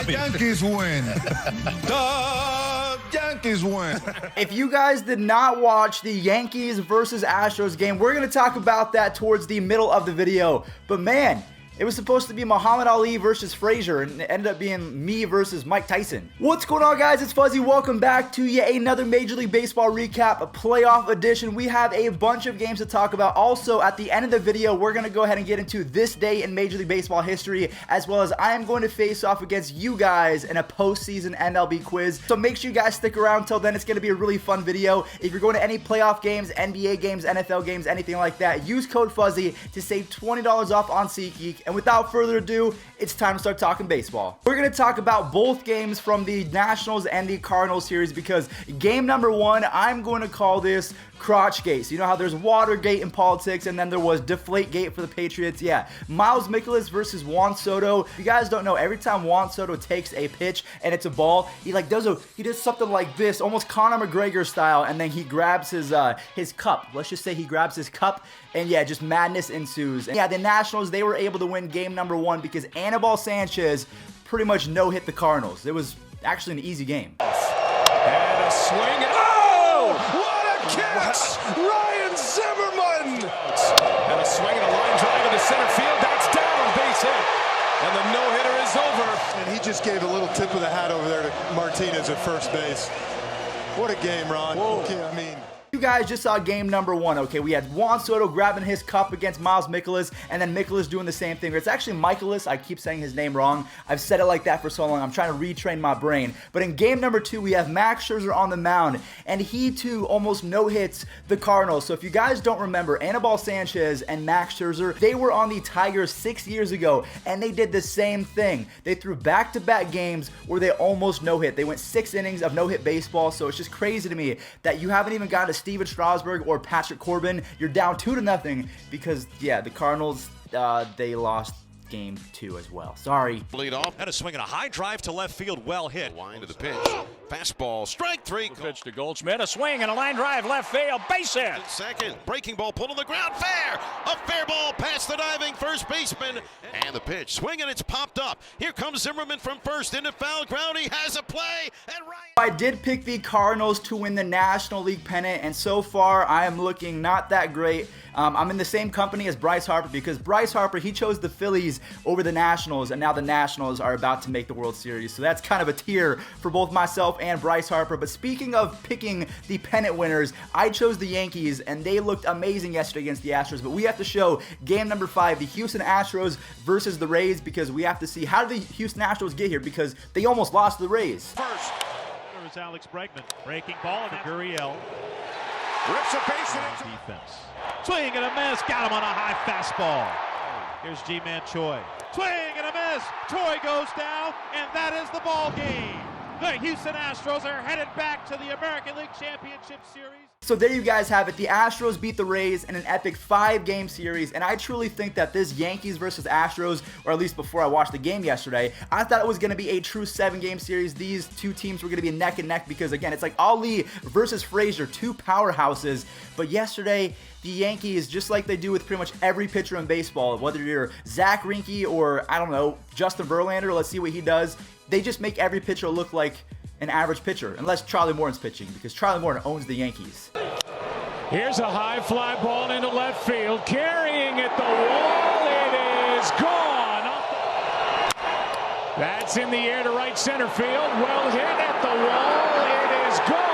Yankees win. The Yankees win. If you guys did not watch the Yankees versus Astros game, we're going to talk about that towards the middle of the video. But man, it was supposed to be Muhammad Ali versus Frazier, and it ended up being me versus Mike Tyson. What's going on, guys? It's Fuzzy. Welcome back to yet another Major League Baseball recap, a playoff edition. We have a bunch of games to talk about. Also, at the end of the video, we're going to go ahead and get into this day in Major League Baseball history, as well as I am going to face off against you guys in a postseason MLB quiz. So make sure you guys stick around till then. It's going to be a really fun video. If you're going to any playoff games, NBA games, NFL games, anything like that, use code Fuzzy to save $20 off on SeatGeek. And without further ado, it's time to start talking baseball. We're going to talk about both games from the Nationals and the Cardinals series, because game number one, I'm going to call this Crotchgate. So you know how there's Watergate in politics, and then there was Deflategate for the Patriots. Yeah, Mikoles versus Juan Soto. If you guys don't know, every time Juan Soto takes a pitch and it's a ball, he does something like this, almost Conor McGregor style, and then he grabs his cup. Let's just say he grabs his cup, and yeah, just madness ensues. And yeah, the Nationals, they were able to win game number one because Anibal Sanchez pretty much no-hit the Cardinals. It was actually an easy game. And a swing. Oh! What a catch! Ryan Zimmerman! And a swing and a line drive into center field. That's down, base hit. And the no-hitter is over. And he just gave a little tip of the hat over there to Martinez at first base. What a game, Ron. Whoa. Okay, I mean... You guys just saw game number one. Okay, we had Juan Soto grabbing his cup against Mikoles, and then Mikoles doing the same thing. It's actually Mikoles. I keep saying his name wrong. I've said it like that for so long. I'm trying to retrain my brain. But in game number two, we have Max Scherzer on the mound, and he too almost no-hits the Cardinals. So if you guys don't remember, Anibal Sanchez and Max Scherzer, they were on the Tigers 6 years ago, and they did the same thing. They threw back-to-back games where they almost no-hit. They went 6 innings of no-hit baseball, so it's just crazy to me that you haven't even gotten to Steven Strasburg or Patrick Corbin. You're down 2-0 because, yeah, the Cardinals, they lost game 2 as well. Sorry. Lead off and a swing and a high drive to left field, well hit. Line to the pitch. Fastball, strike 3. Pitch to Goldschmidt, a swing and a line drive left field, base hit. Second, breaking ball pulled on the ground, fair. A fair ball past the diving first baseman. And the pitch, swing and it's popped up. Here comes Zimmerman from first into foul ground. He has a play, and Ryan. I did pick the Cardinals to win the National League pennant, and so far I am looking not that great. I'm in the same company as Bryce Harper, because Bryce Harper, he chose the Phillies over the Nationals, and now the Nationals are about to make the World Series. So that's kind of a tier for both myself and Bryce Harper. But speaking of picking the pennant winners, I chose the Yankees, and they looked amazing yesterday against the Astros. But we have to show game number 5, the Houston Astros versus the Rays, because we have to see how did the Houston Astros get here, because they almost lost to the Rays. First, there's Alex Bregman. Breaking ball, and Gurriel Rips a base hit into defense. Swing and a miss. Got him on a high fastball. Here's G-Man Choi. Swing and a miss. Choi goes down, and that is the ball game. The Houston Astros are headed back to the American League Championship Series. So there you guys have it. The Astros beat the Rays in an epic 5-game series, and I truly think that this Yankees versus Astros, or at least before I watched the game yesterday, I thought it was going to be a true 7-game series. These two teams were going to be neck and neck because, again, it's like Ali versus Frazier, 2 powerhouses. But yesterday, the Yankees, just like they do with pretty much every pitcher in baseball, whether you're Zach Greinke or, I don't know, Justin Verlander, let's see what he does, they just make every pitcher look like an average pitcher, unless Charlie Morton's pitching, because Charlie Morton owns the Yankees. Here's a high fly ball into left field, carrying at the wall. It is gone. That's in the air to right center field. Well hit at the wall. It is gone.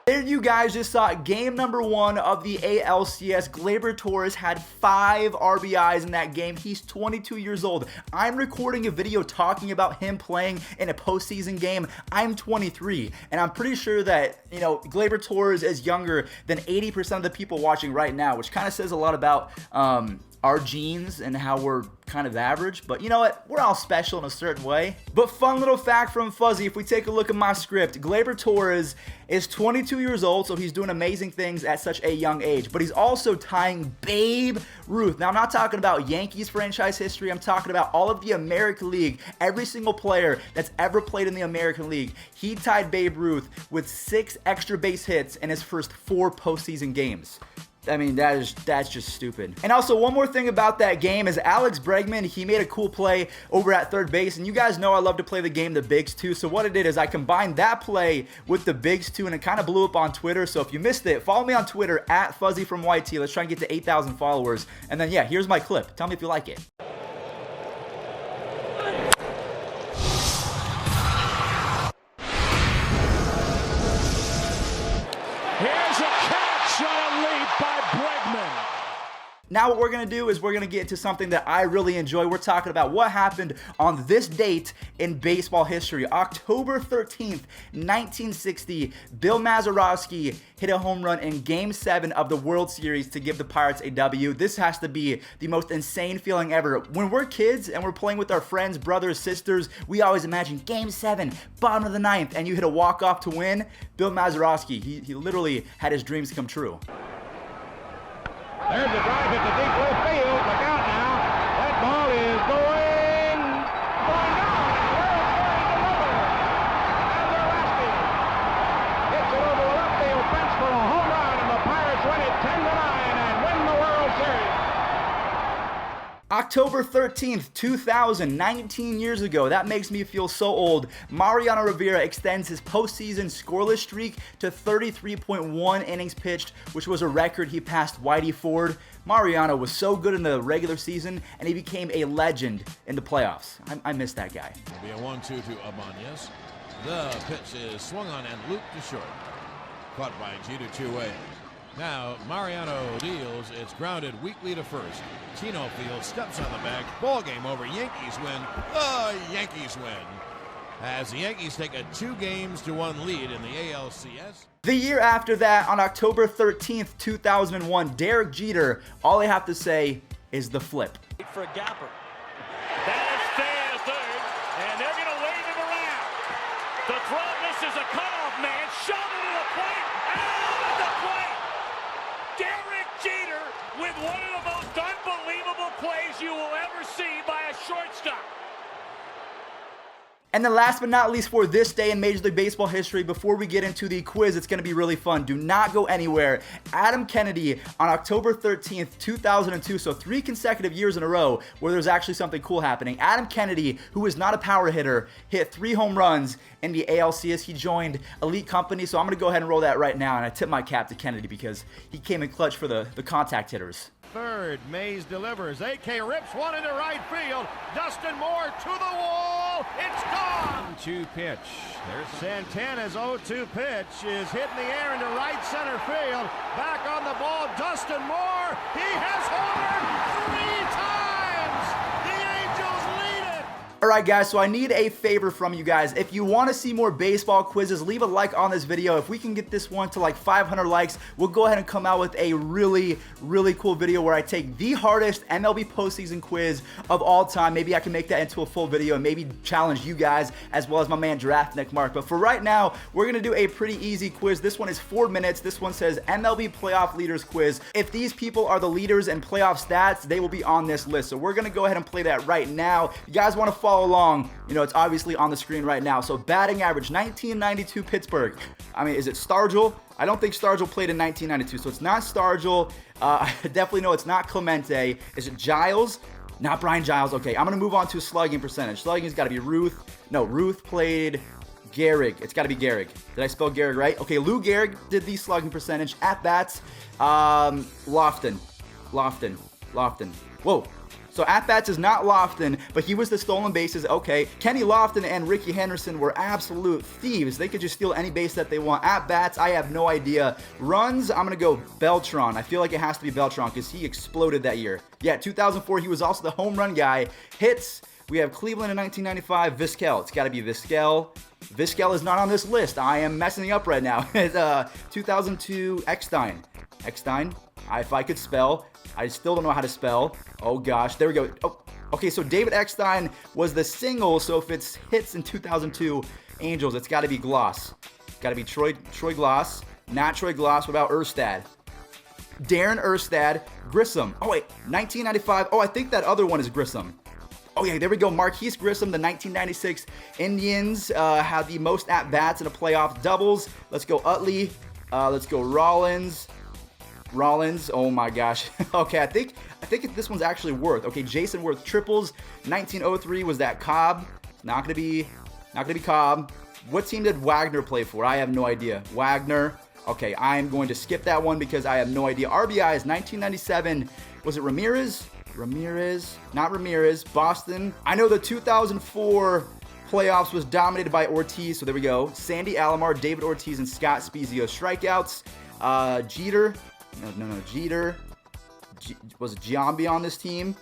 There you guys just saw game number 1 of the ALCS. Gleyber Torres had 5 RBIs in that game. He's 22 years old. I'm recording a video talking about him playing in a postseason game. I'm 23, and I'm pretty sure that, you know, Gleyber Torres is younger than 80% of the people watching right now, which kind of says a lot about our genes and how we're kind of average, but you know what? We're all special in a certain way. But fun little fact from Fuzzy, if we take a look at my script, Gleyber Torres is 22 years old, so he's doing amazing things at such a young age, but he's also tying Babe Ruth. Now, I'm not talking about Yankees franchise history, I'm talking about all of the American League, every single player that's ever played in the American League. He tied Babe Ruth with 6 extra base hits in his first 4 postseason games. I mean, that's just stupid. And also, one more thing about that game is Alex Bregman, he made a cool play over at third base. And you guys know I love to play the game, the Bigs 2. So what I did is I combined that play with the Bigs 2, and it kind of blew up on Twitter. So if you missed it, follow me on Twitter at Fuzzy from YT. Let's try and get to 8,000 followers. And then, yeah, here's my clip. Tell me if you like it. Here's a catch on a leap by Bregman. Now what we're going to do is we're going to get into something that I really enjoy. We're talking about what happened on this date in baseball history. October 13th, 1960, Bill Mazeroski hit a home run in Game 7 of the World Series to give the Pirates a W. This has to be the most insane feeling ever. When we're kids and we're playing with our friends, brothers, sisters, we always imagine Game 7, bottom of the ninth, and you hit a walk-off to win. Bill Mazeroski, he literally had his dreams come true. There's a drive at the deep left field. Look out now. That ball is going down. World Series delivered. Mazeroski hits it over the left field fence for a home run, and the Pirates win it 10-9 and win the World Series. October 13th, 2000, 19 years ago. That makes me feel so old. Mariano Rivera extends his postseason scoreless streak to 33.1 innings pitched, which was a record he passed Whitey Ford. Mariano was so good in the regular season, and he became a legend in the playoffs. I miss that guy. It'll be a 1-2 to Abanez. The pitch is swung on and looped to short. Caught by Jeter two-way. Now, Mariano deals. It's grounded weakly to first. Chino Field steps on the bag. Ball game over. Yankees win. The Yankees win. As the Yankees take a 2-1 lead in the ALCS. The year after that, on October 13th, 2001, Derek Jeter, all I have to say is the flip. For a gapper. That is fair third, and they're going to wave him around. The throw misses a cutoff man. Shot into the plate. Out of the plate. Derek Jeter with one of the most unbelievable plays you will ever see by a shortstop. And then last but not least for this day in Major League Baseball history, before we get into the quiz, it's going to be really fun. Do not go anywhere. Adam Kennedy on October 13th, 2002, so 3 consecutive years in a row where there's actually something cool happening. Adam Kennedy, who is not a power hitter, hit 3 home runs in the ALCS. He joined Elite Company, so I'm going to go ahead and roll that right now, and I tip my cap to Kennedy because he came in clutch for the contact hitters. Third, Mays delivers. AK rips one into right field. Dustin Moore to the wall. It's gone. 2 pitch. There's Santana's 0-2 pitch is hit in the air into right center field. Back on the ball, Dustin Moore. He has homered 3 times. The Angels lead it. Alright guys, so I need a favor from you guys. If you want to see more baseball quizzes, leave a like on this video. If we can get this one to like 500 likes, we'll go ahead and come out with a really cool video where I take the hardest MLB postseason quiz of all time. Maybe I can make that into a full video and maybe challenge you guys as well as my man Giraffe Neck Mark. But for right now, we're going to do a pretty easy quiz. This one is 4 minutes. This one says MLB Playoff Leaders Quiz. If these people are the leaders in playoff stats, they will be on this list. So we're going to go ahead and play that right now. You guys want to follow along, you know, it's obviously on the screen right now. So batting average, 1992 Pittsburgh. I mean, is it Stargell? I don't think Stargell played in 1992, so it's not Stargell. I definitely know it's not Clemente. Is it Giles? Not Brian Giles. Okay, I'm going to move on to slugging percentage. Slugging's got to be Ruth. No, Ruth played Gehrig. It's got to be Gehrig. Did I spell Gehrig right? Okay, Lou Gehrig did the slugging percentage. At bats, Lofton. Whoa. So at-bats is not Lofton, but he was the stolen bases. Okay, Kenny Lofton and Ricky Henderson were absolute thieves. They could just steal any base that they want. At-bats, I have no idea. Runs, I'm going to go Beltran. I feel like it has to be Beltran because he exploded that year. Yeah, 2004, he was also the home run guy. Hits, we have Cleveland in 1995. Vizquel, it's got to be Vizquel. Vizquel is not on this list. I am messing up right now. 2002, Eckstein. If I could spell. I still don't know how to spell. Oh gosh, there we go. Oh, okay, so David Eckstein was the single, so if it's hits in 2002 Angels, it's got to be Gloss. Got to be Troy Gloss. Not Troy Gloss. What about Erstad? Darren Erstad. Grissom. Oh wait, 1995. Oh, I think that other one is Grissom. Oh yeah, there we go. Marquise Grissom, the 1996 Indians had the most at-bats in a playoff doubles. Let's go Utley. Let's go Rollins. Rollins. Oh my gosh. Okay, I think this one's actually Worth. Okay, Jason Worth triples. 1903 was that Cobb. It's not gonna be Cobb. What team did Wagner play for? I have no idea. Wagner. Okay, I'm going to skip that one because I have no idea. RBIs 1997. Was it Ramirez? Ramirez. Not Ramirez. Boston. I know the 2004 playoffs was dominated by Ortiz, so there we go. Sandy Alomar, David Ortiz, and Scott Spezio strikeouts. Jeter. No, Jeter. Was Giambi on this team?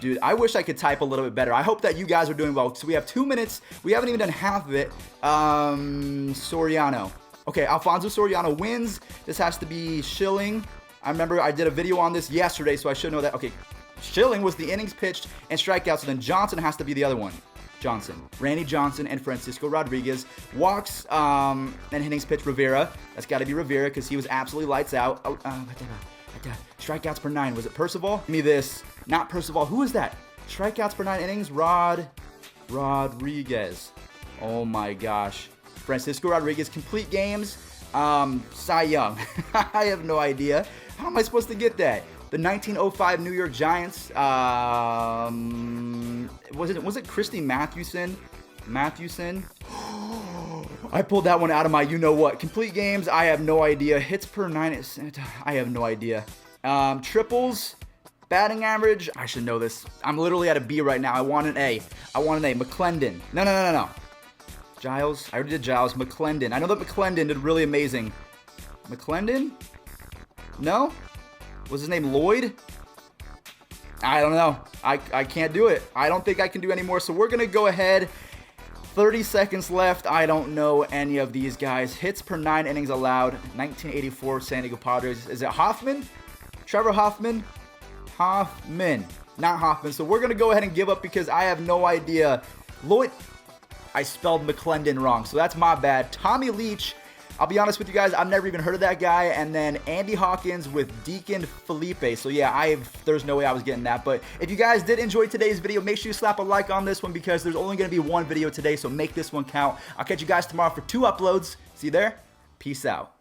Dude, I wish I could type a little bit better. I hope that you guys are doing well. So we have 2 minutes. We haven't even done half of it. Soriano. Okay, Alfonso Soriano wins. This has to be Schilling. I remember I did a video on this yesterday, so I should know that. Okay, Schilling was the innings pitched and strikeouts, so then Johnson has to be the other one. Johnson. Randy Johnson and Francisco Rodriguez. Walks and innings pitched Rivera. That's got to be Rivera because he was absolutely lights out. Strikeouts per 9. Was it Percival? Give me this. Not Percival. Who is that? Strikeouts per 9 innings. Rodriguez. Oh my gosh. Francisco Rodriguez. Complete games. Cy Young. I have no idea. How am I supposed to get that? The 1905 New York Giants. Was it Christy Mathewson? I pulled that one out of my you-know-what. Complete games, I have no idea. Hits per 9, I have no idea. Triples, batting average, I should know this. I'm literally at a B right now. I want an A. McClendon. No. Giles, I already did Giles. McClendon. I know that McClendon did really amazing. McClendon? No? Was his name Lloyd? I don't know. I can't do it. I don't think I can do any more. So we're going to go ahead. 30 seconds left. I don't know any of these guys. Hits per 9 innings allowed. 1984 San Diego Padres. Is it Hoffman? Trevor Hoffman? Hoffman. Not Hoffman. So we're going to go ahead and give up because I have no idea. Lloyd. I spelled McClendon wrong. So that's my bad. Tommy Leach. I'll be honest with you guys, I've never even heard of that guy. And then Andy Hawkins with Deacon Felipe. So yeah, there's no way I was getting that. But if you guys did enjoy today's video, make sure you slap a like on this one because there's only going to be one video today. So make this one count. I'll catch you guys tomorrow for 2 uploads. See you there. Peace out.